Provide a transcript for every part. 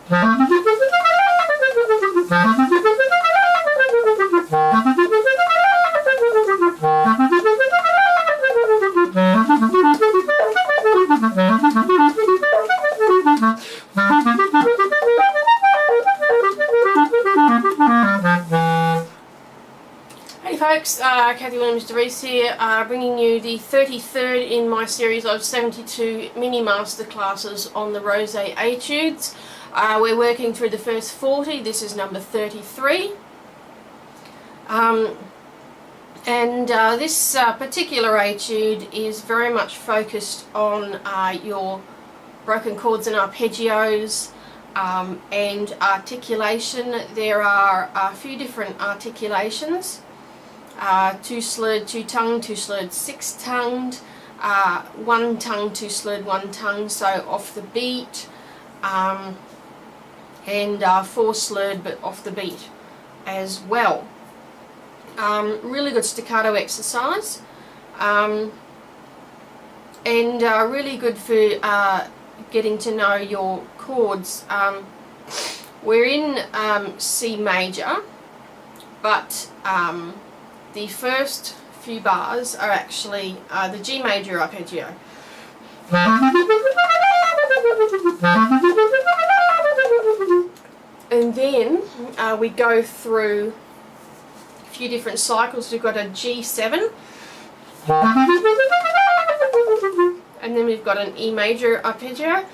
Hey folks, Kathy Williams-Devries here, bringing you the 33rd in my series of 72 mini masterclasses on the Rosé Etudes. We're working through the first 40, this is number 33. This particular etude is very much focused on your broken chords and arpeggios and articulation. There are a few different articulations. 2-slurred, 2-tongued, 2-slurred, 6-tongued, 1-tongued, 2-slurred, 1-tongued, so off the beat, and 4-slurred but off the beat as well. Really good staccato exercise, and really good for getting to know your chords. We're in C major, but the first few bars are actually the G major arpeggio. And then we go through a few different cycles. We've got a G7, and then we've got an E major arpeggio,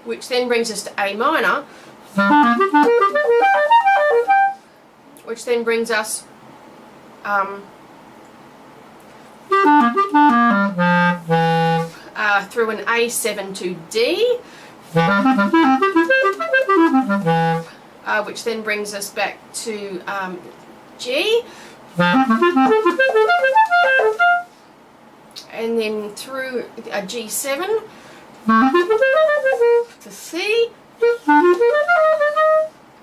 which then brings us to A minor, which then brings us through an A7 to D, which then brings us back to G, and then through a G7 to C,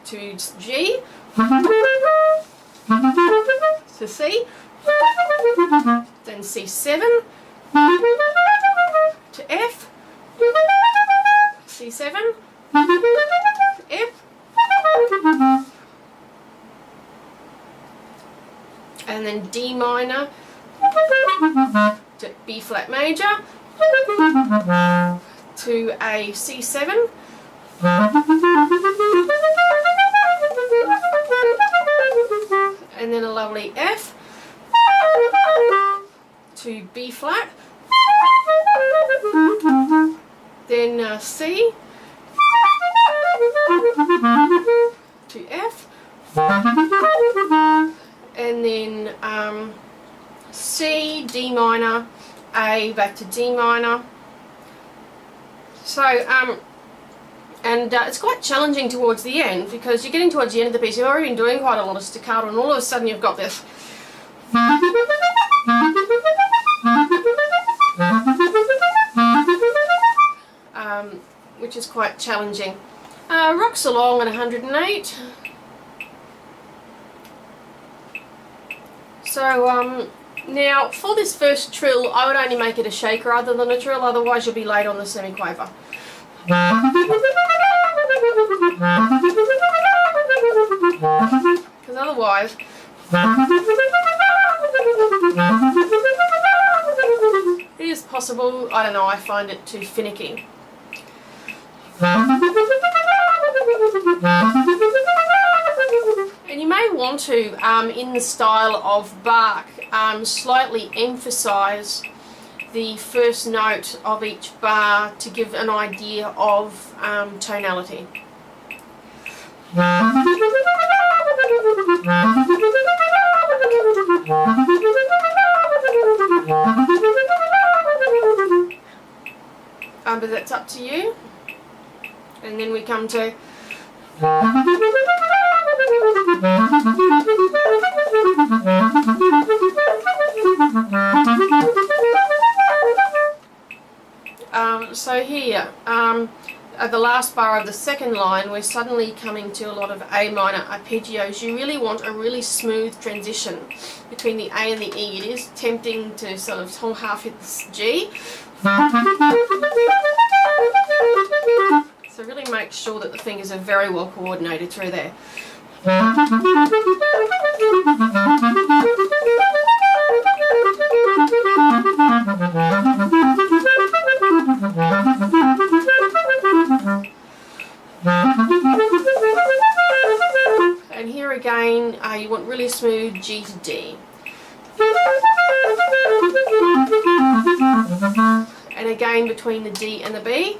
to G, to C, then C7 to F, C7, F, and then D minor to B flat major to a C7, and then a lovely F to B flat, then C to F, and then C, D minor, A, back to D minor. So it's quite challenging towards the end, because you're getting towards the end of the piece, you've already been doing quite a lot of staccato, and all of a sudden you've got this which is quite challenging. Rocks along at 108. So now for this first trill, I would only make it a shake rather than a trill, otherwise you'll be late on the semiquaver. Because otherwise it is possible, I don't know, I find it too finicky. And you may want to, in the style of Bach, slightly emphasize the first note of each bar to give an idea of tonality. But that's up to you. And then we come to so here, at the last bar of the second line, we're suddenly coming to a lot of A minor arpeggios. You really want a really smooth transition between the A and the E. It is tempting to sort of half hit the G, sure that the fingers are very well coordinated through there. And here again, you want really smooth G to D. And again between the D and the B.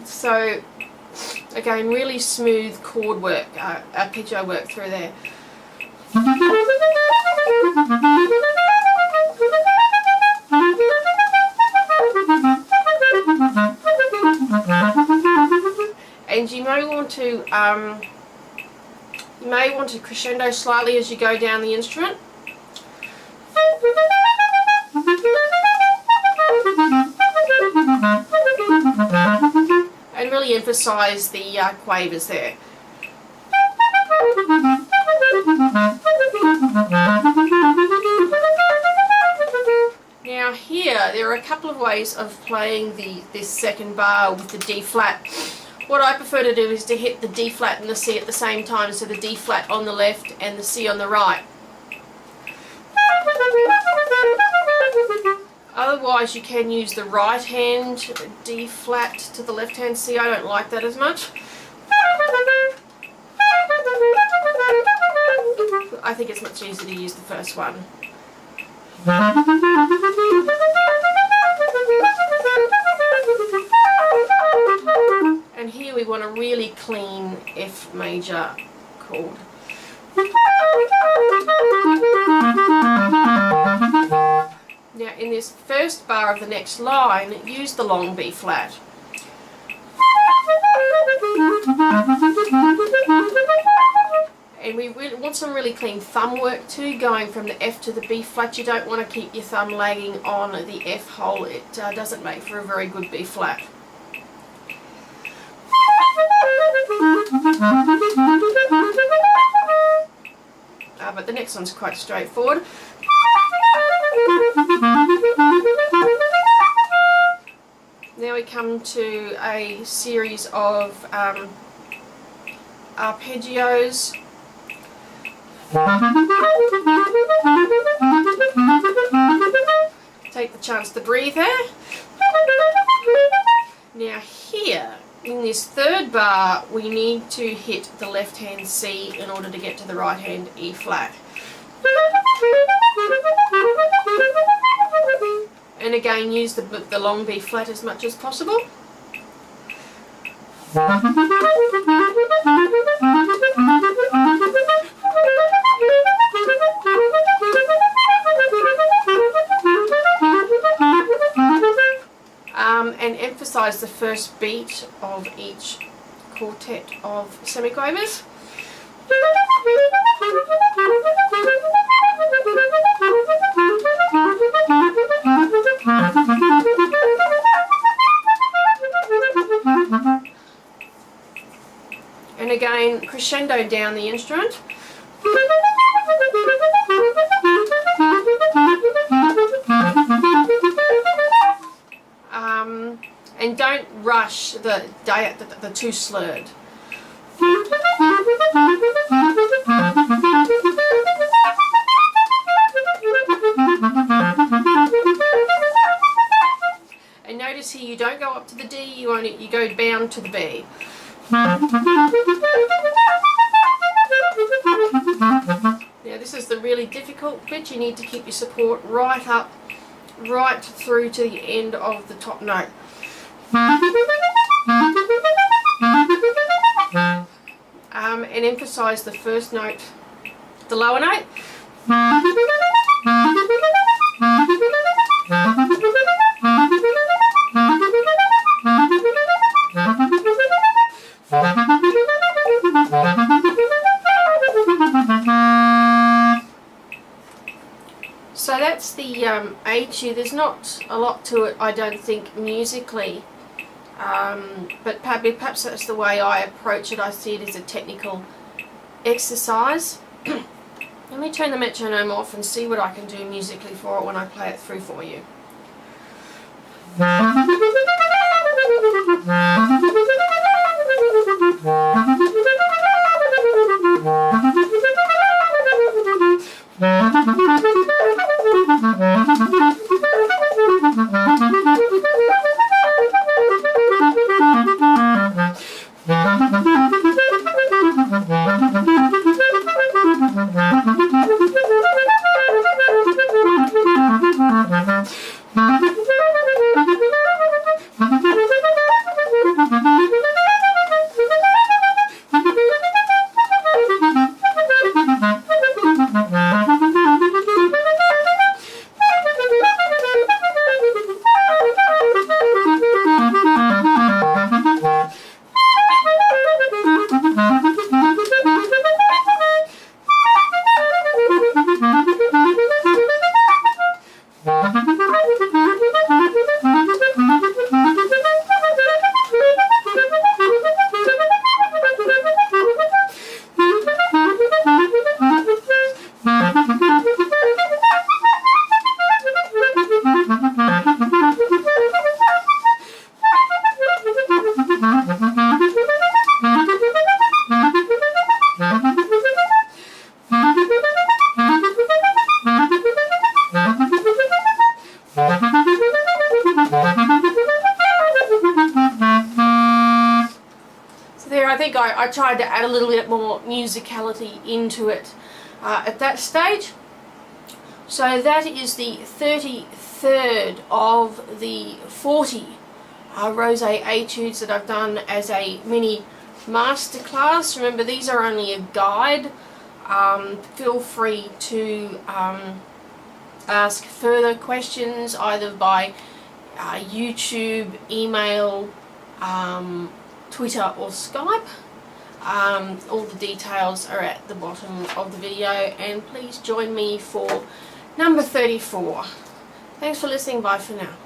So again, really smooth chord work, arpeggio work through there. And you may want to crescendo slightly as you go down the instrument. And really emphasize the quavers there. Now here, there are a couple of ways of playing this second bar with the D flat. What I prefer to do is to hit the D flat and the C at the same time, so the D flat on the left and the C on the right. Otherwise you can use the right hand D flat to the left hand C. I don't like that as much. I think it's much easier to use the first one. And here we want a really clean F major chord. Now in this first bar of the next line, use the long B flat. And we really want some really clean thumb work too, going from the F to the B flat. You don't want to keep your thumb lagging on the F hole. It doesn't make for a very good B flat. But the next one's quite straightforward. Now we come to a series of arpeggios. Take the chance to breathe there. Now here, in this third bar, we need to hit the left hand C in order to get to the right hand E flat. And again, use the long B flat as much as possible. And emphasize the first beat of each quartet of semiquavers. And again, crescendo down the instrument. And don't rush the too slurred. And notice here you don't go up to the D, you go down to the B. Now this is the really difficult bit. You need to keep your support right up, right through to the end of the top note. And emphasize the first note, the lower note. So that's the Etude. There's not a lot to it, I don't think, musically. but perhaps that's the way I approach it. I see it as a technical exercise. Let me turn the metronome off and see what I can do musically for it when I play it through for you. I think I tried to add a little bit more musicality into it at that stage. So that is the 33rd of the 40 rosé etudes that I've done as a mini masterclass. Remember, these are only a guide. Feel free to ask further questions either by YouTube, email, Twitter or Skype. All the details are at the bottom of the video, and please join me for number 34. Thanks for listening. Bye for now.